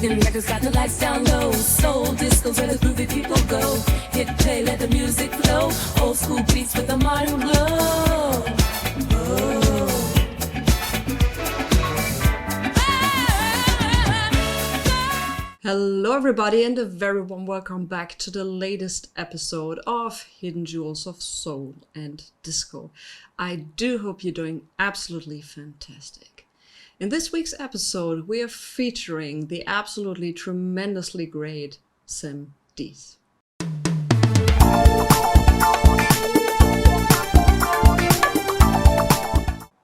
Mexican records got the lights down low. Souldisco where the groovy people go. Hit play, let the music flow. Old school beats with a modern glow. Hello everybody and a very warm welcome back to the latest episode of Hidden Jewels of Soul and Disco. I do hope you're doing absolutely fantastic. In this week's episode we are featuring the absolutely tremendously great Sam Dees.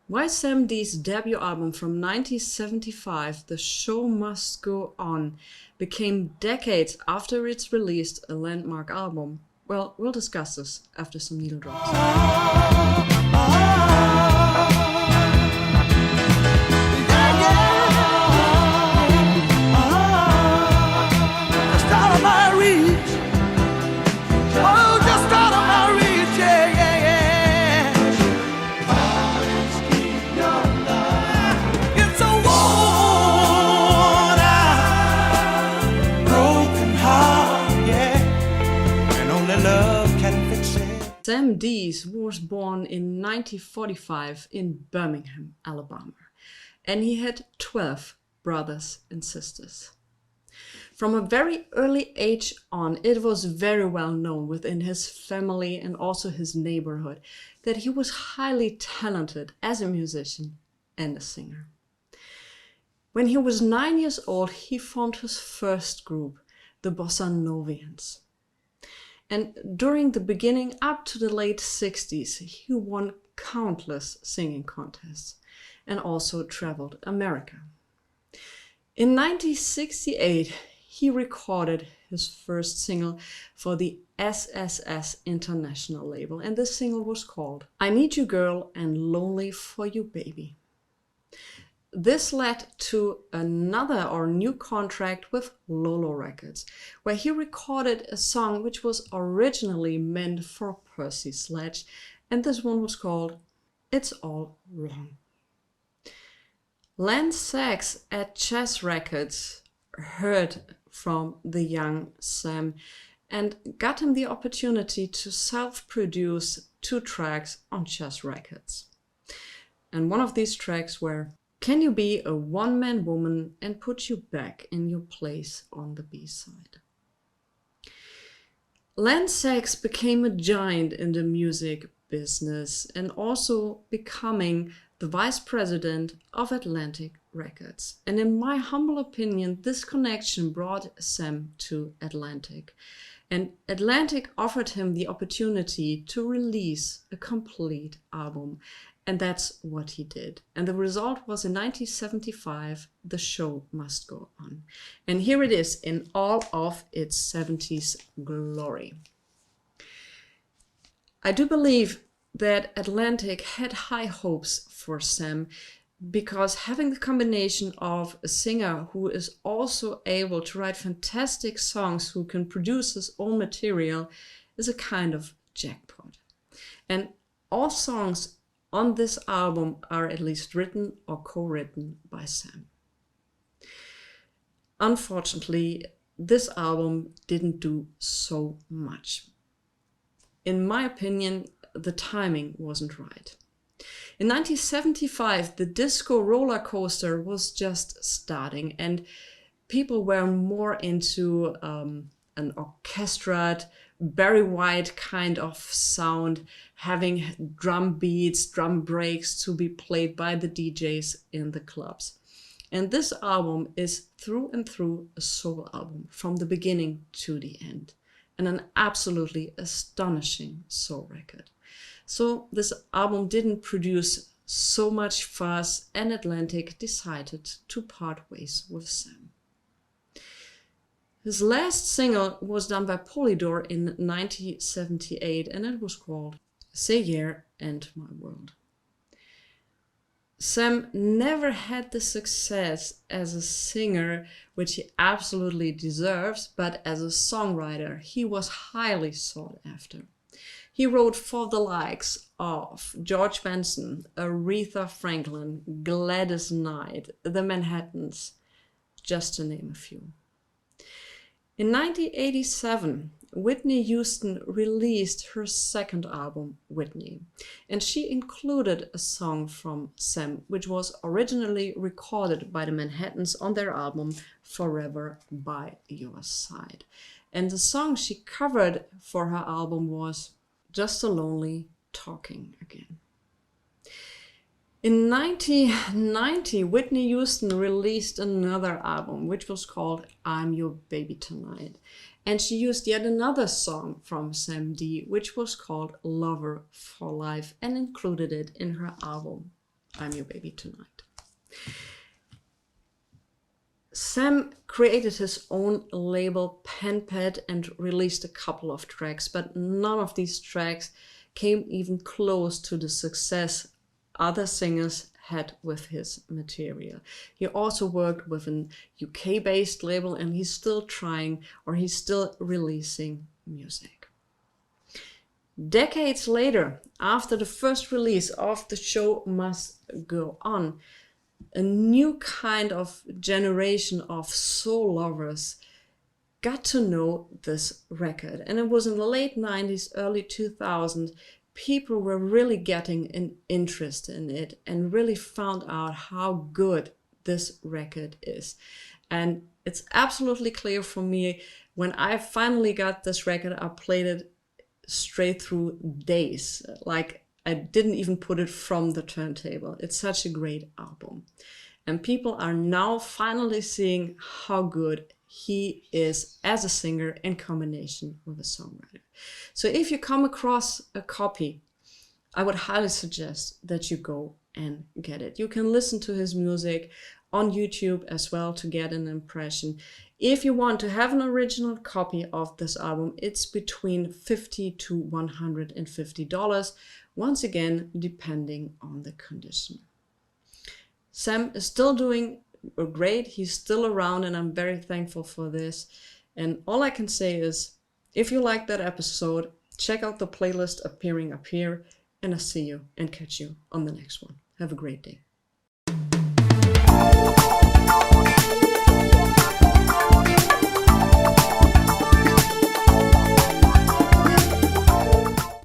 Why Sam Dees' debut album from 1975, The Show Must Go On, became decades after its released a landmark album? Well, we'll discuss this after some needle drops. Sam Dees was born in 1945 in Birmingham, Alabama, and he had 12 brothers and sisters. From a very early age on, it was very well known within his family and also his neighborhood that he was highly talented as a musician and a singer. When he was 9 years old, he formed his first group, the Bossa Novians. And during the beginning up to the late 60s, he won countless singing contests and also traveled America. In 1968, he recorded his first single for the SSS International label, and this single was called I Need You Girl and Lonely for You Baby. This led to another or new contract with Lolo Records, where he recorded a song which was originally meant for Percy Sledge, and this one was called It's All Wrong. Lance Sachs at Chess Records heard from the young Sam and got him the opportunity to self-produce 2 tracks on Chess Records. And one of these tracks were Can You Be a One-Man Woman and Put You Back in Your Place on the B-side. Lance Sachs became a giant in the music business and also becoming the vice president of Atlantic Records. And in my humble opinion, this connection brought Sam to Atlantic. And Atlantic offered him the opportunity to release a complete album. And that's what he did. And the result was in 1975, The Show Must Go On. And here it is in all of its 70s glory. I do believe that Atlantic had high hopes for Sam because having the combination of a singer who is also able to write fantastic songs, who can produce his own material, is a kind of jackpot. And all songs on this album are at least written or co-written by Sam. Unfortunately, this album didn't do so much. In my opinion, the timing wasn't right. In 1975, the disco roller coaster was just starting and people were more into an orchestrated, Barry White kind of sound, having drum beats, drum breaks to be played by the DJs in the clubs. And this album is through and through a soul album from the beginning to the end, and an absolutely astonishing soul record. So this album didn't produce so much fuss, and Atlantic decided to part ways with Sam. His last single was done by Polydor in 1978, and it was called Say Yeah and My World. Sam never had the success as a singer, which he absolutely deserves, but as a songwriter, he was highly sought after. He wrote for the likes of George Benson, Aretha Franklin, Gladys Knight, the Manhattans, just to name a few. In 1987, Whitney Houston released her second album, Whitney, and she included a song from Sam, which was originally recorded by the Manhattans on their album Forever by Your Side. And the song she covered for her album was Just a Lonely Talking Again. In 1990, Whitney Houston released another album, which was called I'm Your Baby Tonight. And she used yet another song from Sam Dees, which was called Lover for Life, and included it in her album, I'm Your Baby Tonight. Sam created his own label, Penpad, and released a couple of tracks, but none of these tracks came even close to the success other singers had with his material. He also worked with an UK-based label, and he's still releasing music. Decades later, after the first release of The Show Must Go On, a new kind of generation of soul lovers got to know this record. And it was in the late 90s, early 2000s, people were really getting an interest in it and really found out how good this record is. And it's absolutely clear for me, when I finally got this record, I played it straight through days. Like, I didn't even put it from the turntable. It's such a great album. And people are now finally seeing how good he is as a singer in combination with a songwriter. So if you come across a copy, I would highly suggest that you go and get it. You can listen to his music on YouTube as well to get an impression. If you want to have an original copy of this album, it's between $50 to $150, once again, depending on the condition. Sam is still doing great. He's still around, and I'm very thankful for this. And all I can say is, if you like that episode, check out the playlist appearing up here, and I'll see you and catch you on the next one. Have a great day.